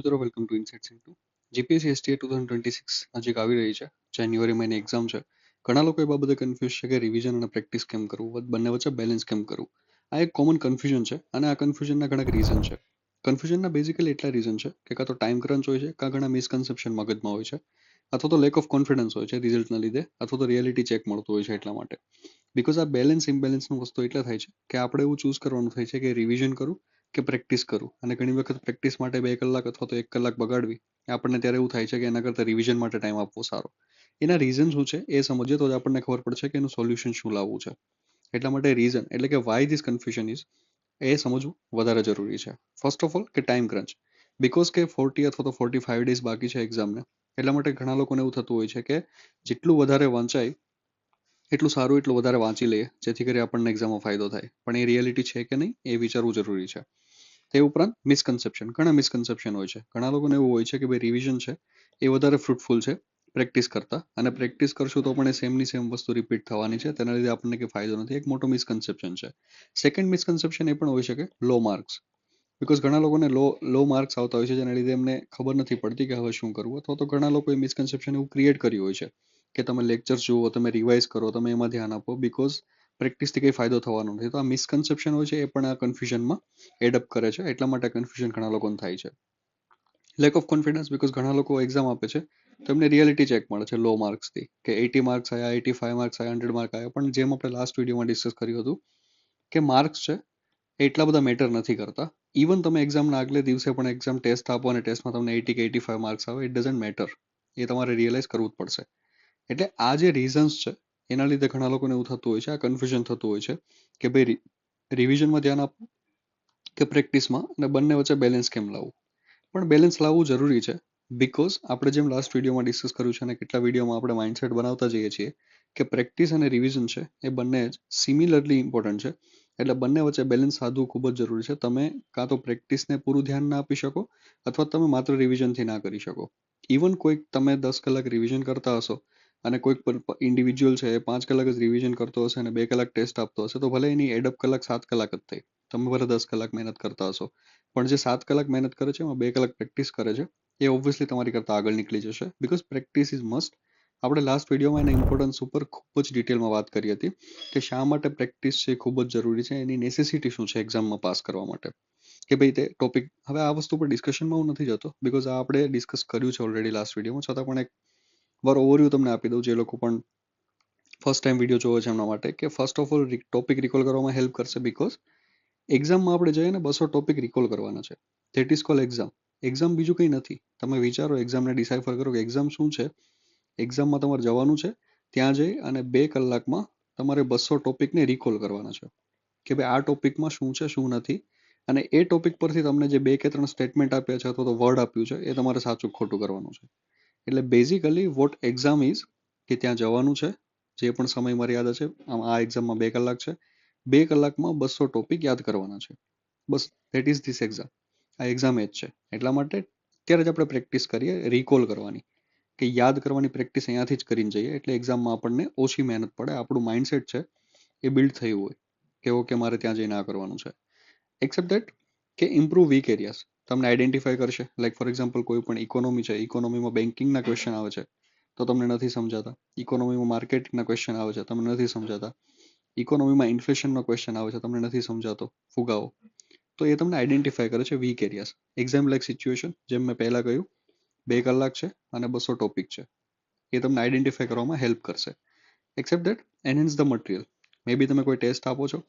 મિત્રો, welcome to insights into GPSC STA 2026 નજીક આવી રહી છે. જાન્યુઆરી મહિને એક્ઝામ છે. ઘણા લોકો એ બાબતે કન્ફ્યુઝ છે કે રિવિઝન અને પ્રેક્ટિસ કેમ કરવું, બંને વચ્ચે બેલેન્સ કેમ કરવું. આ એક કોમન કન્ફ્યુઝન છે અને આ કન્ફ્યુઝનના ઘણા રીઝન છે. કન્ફ્યુઝનના બેઝિકલી એટલા રીઝન છે કે કાં તો ટાઈમ ક્રંચ હોય છે, કાં ઘણા મિસકન્સેપ્શન મગજમાં હોય છે, અથવા તો લેક ઓફ કોન્ફિડન્સ હોય છે રિઝલ્ટના લીધે, અથવા તો રિયાલિટી ચેક મળતું હોય છે એટલા માટે. બીકોઝ આ બેલેન્સ ઇમ્બેલેન્સનું વસ્તુ એટલે થાય છે કે આપણે એવું ચૂઝ કરવાનું થાય છે કે રિવિઝન કરું કે પ્રેક્ટિસ કરું, અને ઘણી વખત પ્રેક્ટિસ માટે 2 કલાક અથવા તો 1 કલાક બગાડવી આપણને ત્યારે એવું થાય છે કે એના કરતાં રિવિઝન માટે ટાઈમ આપવો સારો. એના રીઝન શું છે એ સમજીએ તો જ આપણને ખબર પડશે કે એનું સોલ્યુશન શું લાવવું છે. એટલા માટે રીઝન એટલે કે વાય ધીસ કન્ફ્યુઝન ઇઝ એ સમજવું વધારે જરૂરી છે. ફર્સ્ટ ઓફ ઓલ કે ટાઈમ ક્રંચ, બીકોઝ કે 40 અથવા તો 45 ડેઝ બાકી છે એક્ઝામને, એટલા માટે ઘણા લોકોને એવું થતું હોય છે કે જેટલું વધારે વાંચાય એટલું સારું, એટલું વધારે વાંચી લઈએ જેથી કરી આપણને એક્ઝામમાં ફાયદો થાય. પણ એ રિયાલિટી છે કે નહીં એ વિચારવું જરૂરી છે. તે ઉપરાંત ઘણા મિસકન્સેપ્શન હોય છે. ઘણા લોકોને એવું હોય છે કે ભાઈ રિવિઝન છે એ વધારે ફ્રૂટફુલ છે પ્રેક્ટિસ કરતા, અને પ્રેક્ટિસ કરશું તો પણ એ સેમની સેમ વસ્તુ રિપીટ થવાની છે, તેના લીધે આપણને કંઈ ફાયદો નથી. એક મોટો મિસકન્સેપ્શન છે. સેકન્ડ મિસકન્સેપ્શન એ પણ હોઈ શકે લો માર્ક્સ, બીકોઝ ઘણા લોકોને લો માર્ક્સ આવતા હોય છે જેના લીધે એમને ખબર નથી પડતી કે હવે શું કરવું, અથવા તો ઘણા લોકોએ મિસકન્સેપ્શન એવું ક્રિએટ કર્યું હોય છે કે તમે લેક્ચર્સ જુઓ, તમે રિવાઇઝ કરો, તમે એમાં ધ્યાન આપો, બીકોઝ પ્રેક્ટિસથી કંઈ ફાયદો થવાનો નથી. તો આ મિસકન્સેપ્શન હોય છે એ પણ આ કન્ફ્યુઝનમાં એડઅપ કરે છે. એટલા માટે કન્ફ્યુઝન ઘણા લોકોને થાય છે. લેક ઓફ કોન્ફિડન્સ, બીકોઝ ઘણા લોકો એક્ઝામ આપે છે તો એમને રિયાલિટી ચેક મળે છે લો માર્ક્સથી કે 80 માર્ક્સ આવ્યા, 85 માર્ક્સ આવ્યા, 100 માર્ક આવ્યા. પણ જેમ આપણે લાસ્ટ વિડીયોમાં ડિસ્કસ કર્યું હતું કે માર્ક્સ છે એ એટલા બધા મેટર નથી કરતા. ઇવન તમે એક્ઝામના આગલે દિવસે પણ એક્ઝામ ટેસ્ટ આપો અને ટેસ્ટમાં તમને 80 કે 85 માર્ક્સ આવે, ઇટ ડઝન્ટ મેટર. એ તમારે રિયલાઇઝ કરવું જ પડશે. એટલે આ જે રીઝન્સ છે એના લીધે ઘણા લોકોને એવું થતું હોય છે, આ કન્ફ્યુઝન થતું હોય છે કે ભાઈ રિવિઝનમાં ધ્યાન આપવું કે પ્રેક્ટિસમાં, અને બંને વચ્ચે બેલેન્સ કેમ લાવવું. પણ બેલેન્સ લાવવું જરૂરી છે, બીકોઝ આપણે જેમ લાસ્ટ વિડીયોમાં ડિસ્કસ કર્યું છે અને કેટલા વિડીયોમાં આપણે માઇન્ડસેટ બનાવતા જઈએ છીએ કે પ્રેક્ટિસ અને રિવિઝન છે એ બંને જ સિમિલરલી ઇમ્પોર્ટન્ટ છે. એટલે બંને વચ્ચે બેલેન્સ સાધવું ખૂબ જ જરૂરી છે. તમે કાં તો પ્રેક્ટિસને પૂરું ધ્યાન ના આપી શકો, અથવા તમે માત્ર રિવિઝનથી ના કરી શકો. ઇવન કોઈક તમે 10 કલાક રિવિઝન કરતા હશો અને કોઈક ઇન્ડિવિજ્યુઅલ છે એ 5 કલાક જ રિવિઝન કરતો હશે અને 2 કલાક ટેસ્ટ આપતો હશે, તો ભલે એની એડઅપ કલાક 7 કલાક જ થઈ, તમે ભલે 10 કલાક મહેનત કરતા હશો, પણ જે 7 કલાક મહેનત કરે છે એમાં 2 કલાક પ્રેક્ટિસ કરે છે, એ ઓબ્વિયસલી તમારી કરતાં આગળ નીકળી જશે, બીકોઝ પ્રેક્ટિસ ઇઝ મસ્ટ. આપણે લાસ્ટ વિડીયોમાં એના ઇમ્પોર્ટન્સ ઉપર ખૂબ જ ડિટેલમાં વાત કરી હતી કે શા માટે પ્રેક્ટિસ છે એ ખૂબ જ જરૂરી છે, એની નેસેસિટી શું છે એક્ઝામમાં પાસ કરવા માટે. કે ભાઈ તે ટોપિક, હવે આ વસ્તુ પર ડિસ્કશનમાં હું નથી જતો બીકોઝ આ આપણે ડિસ્કસ કર્યું છે ઓલરેડી લાસ્ટ વિડીયોમાં, છતાં પણ એક વાર ઓવરવ્યૂ તમને આપી દઉં જે લોકો પણ ફર્સ્ટ ટાઈમ વિડીયો જોવો છે એમના માટે, કે first of all topic recall કરવામાં હેલ્પ કરશે. બીકોઝ એક્ઝામમાં આપણે જઈએ ને 200 ટોપિક રિકોલ કરવાના છે. That is call exam. Exam બીજું કંઈ નથી. તમે વિચારો, એક્ઝામને ડિસાઇફર કરો કે એક્ઝામ શું છે. એક્ઝામમાં તમારે જવાનું છે, ત્યાં જઈ અને 2 કલાકમાં તમારે 200 ટોપિકને રિકોલ કરવાના છે કે ભાઈ આ ટોપિકમાં શું છે શું નથી, અને એ ટોપિક પરથી તમને જે 2 કે 3 સ્ટેટમેન્ટ આપ્યા છે અથવા તો વર્ડ આપ્યું છે એ તમારે સાચું ખોટું કરવાનું છે. એટલે બેઝિકલી વોટ એક્ઝામ ઇઝ, કે ત્યાં જવાનું છે, જે પણ સમય મર્યાદા છે, આ એક્ઝામમાં 2 કલાક છે, 2 કલાકમાં 200 ટોપિક યાદ કરવાના છે. બસ, ધેટ ઇઝ ધીસ એક્ઝામ. આ એક્ઝામ એ જ છે. એટલા માટે ત્યારે જ આપણે પ્રેક્ટિસ કરીએ રિકોલ કરવાની, કે યાદ કરવાની પ્રેક્ટિસ અહીંયાથી જ કરીને જઈએ, એટલે એક્ઝામમાં આપણને ઓછી મહેનત પડે. આપણું માઇન્ડસેટ છે એ બિલ્ડ થયું હોય કે ઓકે મારે ત્યાં જઈને આ કરવાનું છે. એક્સેપ્ટ દેટ કે ઇમ્પ્રૂવ વીક એરિયાઝ તમને આઈડેન્ટિફાય કરશે. લાઈક ફોર એક્ઝામ્પલ કોઈ પણ ઇકોનોમી છે, ઇકોનોમીમાં બેન્કિંગના ક્વેશ્ચન આવે છે તો તમને નથી સમજાતા. ઇકોનોમીમાં માર્કેટિંગના ક્વેશ્ચન આવે છે, તમને નથી સમજાતા. ઇકોનોમીમાં ઇન્ફ્લેશનનો ક્વેશ્ચન આવે છે, તમને નથી સમજાતો ફુગાવો. તો એ તમને આઈડેન્ટિફાય કરે છે weak areas. Exam like situation, જેમ મેં પહેલા કહ્યું, 2 કલાક છે અને 200 ટોપિક છે, એ તમને આઈડેન્ટિફાય કરવામાં હેલ્પ કરશે. Except that enhance the material. May be તમે કોઈ ટેસ્ટ આપો છો,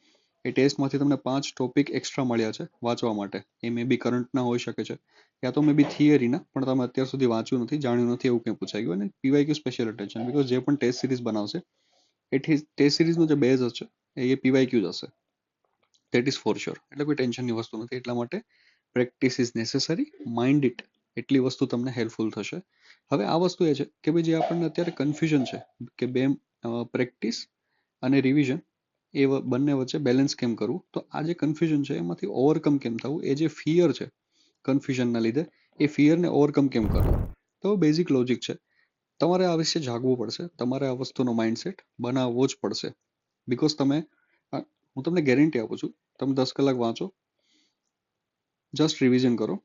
એ ટેસ્ટમાંથી તમને 5 ટોપિક એક્સ્ટ્રા મળ્યા છે વાંચવા માટે. એ મે બી કરંટના હોઈ શકે છે, યા તો મે બી થિયરીના, પણ તમે અત્યાર સુધી વાંચ્યું નથી, જાણ્યું નથી, એવું કંઈ પૂછાઈ ગયું. અને પીવાયક્યુ સ્પેશિયલ અટેન્શન, બીકોઝ જે પણ ટેસ્ટ સિરીઝ બનાવશે એ ટેસ્ટ સિરીઝનો જે બેઝ હશે એ પીવાયક્યુ જ હશે. That is for sure. એટલે કોઈ ટેન્શનની વસ્તુ નથી. એટલા માટે practice is necessary. Mind it. એટલી વસ્તુ તમને હેલ્પફુલ થશે. હવે આ વસ્તુ એ છે કે ભાઈ જે આપણને અત્યારે કન્ફ્યુઝન છે કે બે પ્રેક્ટિસ અને રિવિઝન એ બંને વચ્ચે બેલેન્સ કેમ કરવું, તો આ જે કન્ફ્યુઝન છે એમાંથી ઓવરકમ કેમ થવું, એ જે ફિયર છે કન્ફ્યુઝનના લીધે, એ ફિયરને ઓવરકમ કેમ કરવું. તો બેઝિક લોજિક છે. તમારે આ વિશે જાગવું પડશે. તમારે આ વસ્તુનો માઇન્ડસેટ બનાવવો જ પડશે. બીકોઝ તમે, હું તમને ગેરંટી આપું છું, તમે 10 કલાક વાંચો, જસ્ટ રિવિઝન કરો,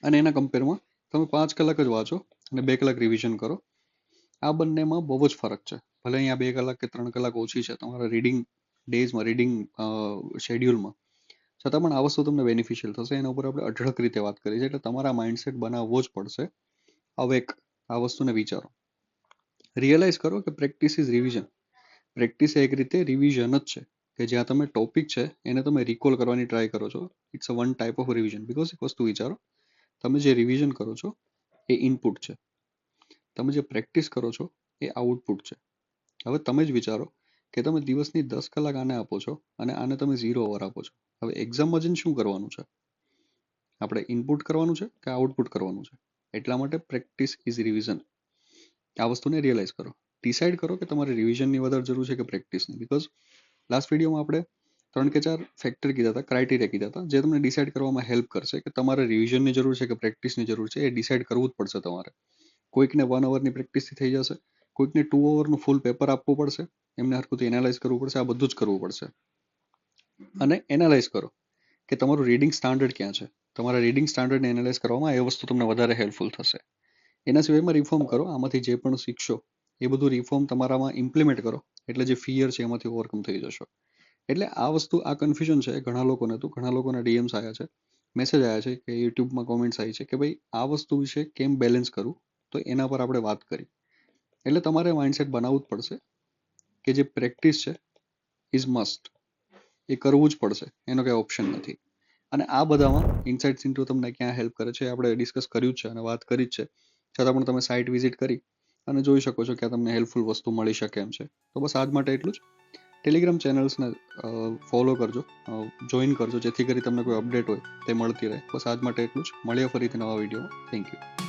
અને એના કમ્પેરમાં તમે 5 કલાક જ વાંચો અને 2 કલાક રિવિઝન કરો. આ બંનેમાં બહુ જ ફરક છે. ભલે અહીંયા 2 કલાક કે 3 કલાક ઓછી છે તમારા રીડિંગ ડેઝમાં, રીડિંગ શેડ્યુલમાં, છતાં પણ આ વસ્તુ તમને બેનિફિશિયલ થશે. એના ઉપર આપણે અઢળક રીતે વાત કરી છે. એટલે તમારા માઇન્ડસેટ બનાવવો જ પડશે. અવેક આ વસ્તુને વિચારો. રિયલાઇઝ કરો કે પ્રેક્ટિસ ઇઝ રિવિઝન. પ્રેક્ટિસ એક રીતે રિવિઝન જ છે કે જ્યાં તમે ટોપિક છે એને તમે રિકોલ કરવાની ટ્રાય કરો છો. It's a one type of revision. Because એક વસ્તુ વિચારો, તમે જે રિવિઝન કરો છો એ ઇનપુટ છે, તમે જે પ્રેક્ટિસ કરો છો એ આઉટપુટ છે. હવે તમે જ વિચારો કે તમે દિવસની 10 કલાક આને આપો છો અને આને તમે 0 અવર આપો છો. હવે એક્ઝામમાં જઈને શું કરવાનું છે? આપણે ઇનપુટ કરવાનું છે કે આઉટપુટ કરવાનું છે? એટલા માટે પ્રેક્ટિસ ઇઝ રિવિઝન. આ વસ્તુને રિયલાઇઝ કરો. ડિસાઇડ કરો કે તમારે રિવિઝનની વધારે જરૂર છે કે પ્રેક્ટિસની. બીકોઝ લાસ્ટ વિડીયોમાં આપણે 3 કે 4 ફેક્ટર કીધા હતા, ક્રાઇટેરિયા કીધા હતા, જે તમને ડિસાઇડ કરવામાં હેલ્પ કરશે કે તમારે રિવિઝનની જરૂર છે કે પ્રેક્ટિસની જરૂર છે. એ ડિસાઇડ કરવું જ પડશે તમારે. કોઈકને 1 અવરની પ્રેક્ટિસથી થઈ જશે, કોઈકને 2 અવરનું ફૂલ પેપર આપવું પડશે, એમને હરખુંથી એનાલાઇઝ કરવું પડશે. આ બધું જ કરવું પડશે. અને એનાલાઇઝ કરો કે તમારું રીડિંગ સ્ટાન્ડર્ડ ક્યાં છે. તમારા રીડિંગ સ્ટાન્ડર્ડને એનાલાઇઝ કરવામાં એ વસ્તુ તમને વધારે હેલ્પફુલ થશે. એના સિવાયમાં રિફોર્મ કરો. આમાંથી જે પણ શીખશો એ બધું રિફોર્મ તમારામાં ઇમ્પ્લિમેન્ટ કરો. એટલે જે ફિયર છે એમાંથી ઓવરકમ થઈ જશો. એટલે આ વસ્તુ, આ કન્ફ્યુઝન છે ઘણા લોકોને. તો ઘણા લોકોના ડીએમ્સ આવ્યા છે, મેસેજ આવ્યા છે, કે યુટ્યુબમાં કોમેન્ટ્સ આવી છે કે ભાઈ આ વસ્તુ વિશે કેમ બેલેન્સ કરું. તો એના પર આપણે વાત કરી. એટલે તમારે માઇન્ડસેટ બનાવવું જ પડશે કે જે પ્રેક્ટિસ છે ઇઝ મસ્ટ. એ કરવું જ પડશે, એનો કંઈ ઓપ્શન નથી. અને આ બધામાં ઇનસાઇટ્સ ઇન્ટુ તમને ક્યાં હેલ્પ કરે છે આપણે ડિસ્કસ કર્યું જ છે અને વાત કરી જ છે. છતાં પણ તમે સાઇટ વિઝિટ કરી અને જોઈ શકો છો કે તમને હેલ્પફુલ વસ્તુ મળી શકે એમ છે. તો બસ આજ માટે એટલું જ. ટેલિગ્રામ ચેનલ્સને ફોલો કરજો, જોઈન કરજો, જેથી કરી તમને કોઈ અપડેટ હોય તે મળતી રહે. બસ આજ માટે એટલું જ. મળીએ ફરીથી નવા વિડીયોમાં. Thank you.